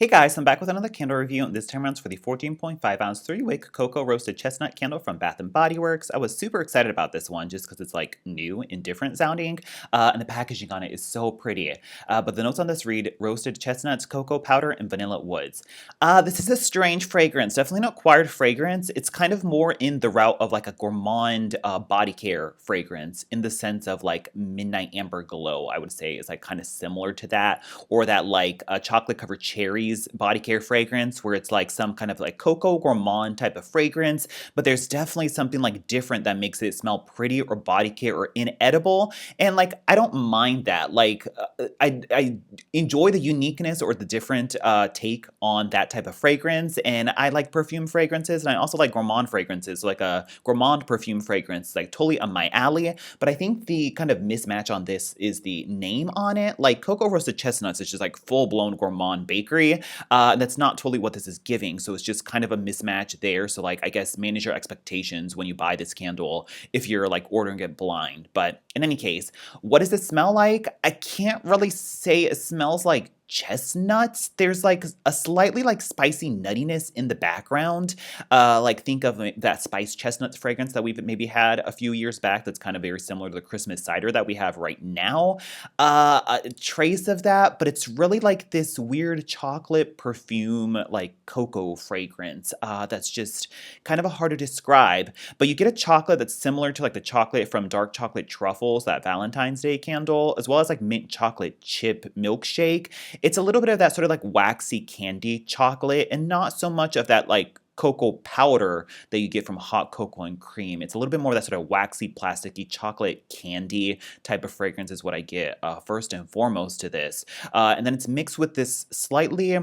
Hey guys, I'm back with another candle review, and this time around it's for the 14.5-ounce 3-wick Cocoa Roasted Chestnut candle from Bath & Body Works. I was super excited about this one just because it's like new and different sounding, and the packaging on it is so pretty. But the notes on this read, roasted chestnuts, cocoa powder, and vanilla woods. This is a strange fragrance, definitely an acquired fragrance. It's kind of more in the route of like a gourmand body care fragrance in the sense of like midnight amber glow, I would say is like kind of similar to that, or that like chocolate covered cherries body care fragrance where it's like some kind of like cocoa gourmand type of fragrance, but there's definitely something like different that makes it smell pretty or body care or inedible. And like I don't mind that. Like I enjoy the uniqueness or the different take on that type of fragrance, and I like perfume fragrances, and I also like gourmand fragrances. So like a gourmand perfume fragrance, like totally on my alley. But I think the kind of mismatch on this is the name on it. Like Cocoa Roasted Chestnuts is just like full blown gourmand bakery. That's not totally what this is giving, so it's just kind of a mismatch there. So like I guess manage your expectations when you buy this candle if you're like ordering it blind. But in any case, what does it smell like? I can't really say it smells like chestnuts. There's like a slightly like spicy nuttiness in the background. Like think of that spiced chestnuts fragrance that we've maybe had a few years back that's kind of very similar to the Christmas cider that we have right now. A trace of that, but it's really like this weird chocolate perfume, like cocoa fragrance. That's just kind of hard to describe. But you get a chocolate that's similar to like the chocolate from Dark Chocolate Truffles, that Valentine's Day candle, as well as like mint chocolate chip milkshake. It's a little bit of that sort of like waxy candy chocolate, and not so much of that like cocoa powder that you get from hot cocoa and cream. It's a little bit more of that sort of waxy, plasticky chocolate candy type of fragrance is what I get first and foremost to this. And then it's mixed with this slightly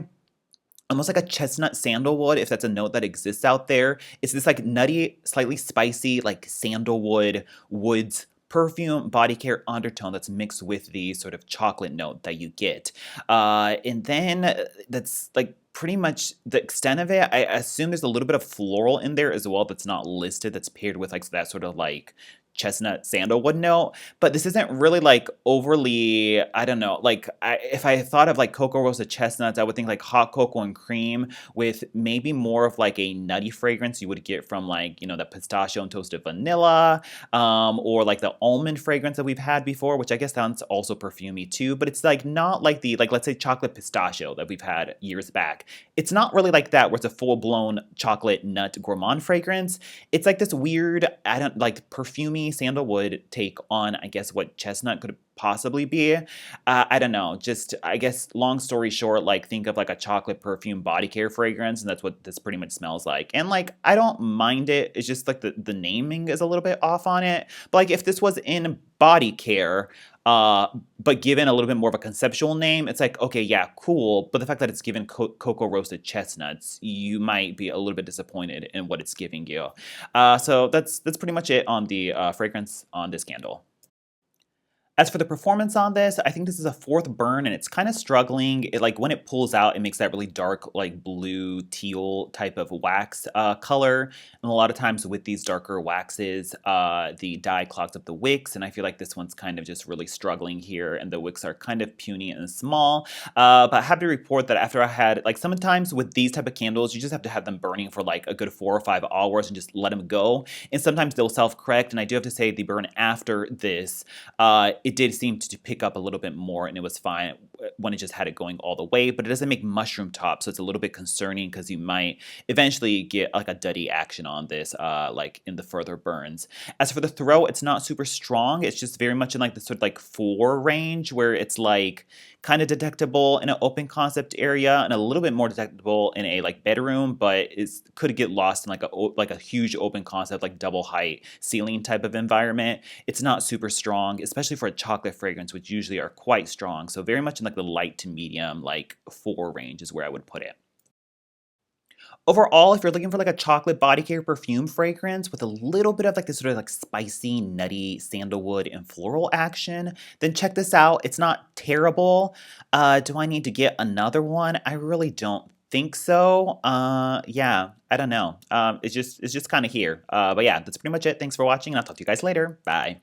almost like a chestnut sandalwood, if that's a note that exists out there. It's this like nutty, slightly spicy, like sandalwood woods perfume body care undertone that's mixed with the sort of chocolate note that you get. And then that's like pretty much the extent of it. I assume there's a little bit of floral in there as well that's not listed, that's paired with like that sort of like chestnut sandalwood note, but this isn't really like overly, I don't know, like if I thought of like cocoa roasted chestnuts, I would think like hot cocoa and cream with maybe more of like a nutty fragrance you would get from like, you know, the pistachio and toasted vanilla, or like the almond fragrance that we've had before, which I guess sounds also perfumey too, but it's like not like the, like let's say chocolate pistachio that we've had years back. It's not really like that where it's a full-blown chocolate nut gourmand fragrance. It's like this weird, I don't like perfumey sandalwood take on, I guess, what chestnut could possibly be. I don't know. Just, I guess, long story short, like think of like a chocolate perfume body care fragrance, and that's what this pretty much smells like. And like, I don't mind it. It's just like the naming is a little bit off on it. But like if this was in body care, but given a little bit more of a conceptual name, it's like, okay, yeah, cool. But the fact that it's given cocoa roasted chestnuts, you might be a little bit disappointed in what it's giving you. So that's pretty much it on the fragrance on this candle. As for the performance on this, I think this is a fourth burn, and it's kind of struggling. It, like when it pulls out, it makes that really dark, like blue teal type of wax color. And a lot of times with these darker waxes, the dye clogs up the wicks, and I feel like this one's kind of just really struggling here, and the wicks are kind of puny and small. But I have to report that after I had, like sometimes with these type of candles, you just have to have them burning for like a good 4 or 5 hours and just let them go. And sometimes they'll self-correct, and I do have to say the burn after this, it did seem to pick up a little bit more, and it was fine when it just had it going all the way, but it doesn't make mushroom top, so it's a little bit concerning because you might eventually get like a duddy action on this, like in the further burns. As for the throw, it's not super strong. It's just very much in like the sort of like 4 range, where it's like kind of detectable in an open concept area and a little bit more detectable in a like bedroom, but it could get lost in like a huge open concept, like double height ceiling type of environment. It's not super strong, especially for a chocolate fragrance, which usually are quite strong. So very much in like the light to medium, like 4 range is where I would put it. Overall, if you're looking for like a chocolate body care perfume fragrance with a little bit of like this sort of like spicy, nutty sandalwood and floral action, then check this out. It's not terrible. Do I need to get another one? I really don't think so. Yeah, I don't know. It's just kind of here. But yeah, that's pretty much it. Thanks for watching, and I'll talk to you guys later. Bye.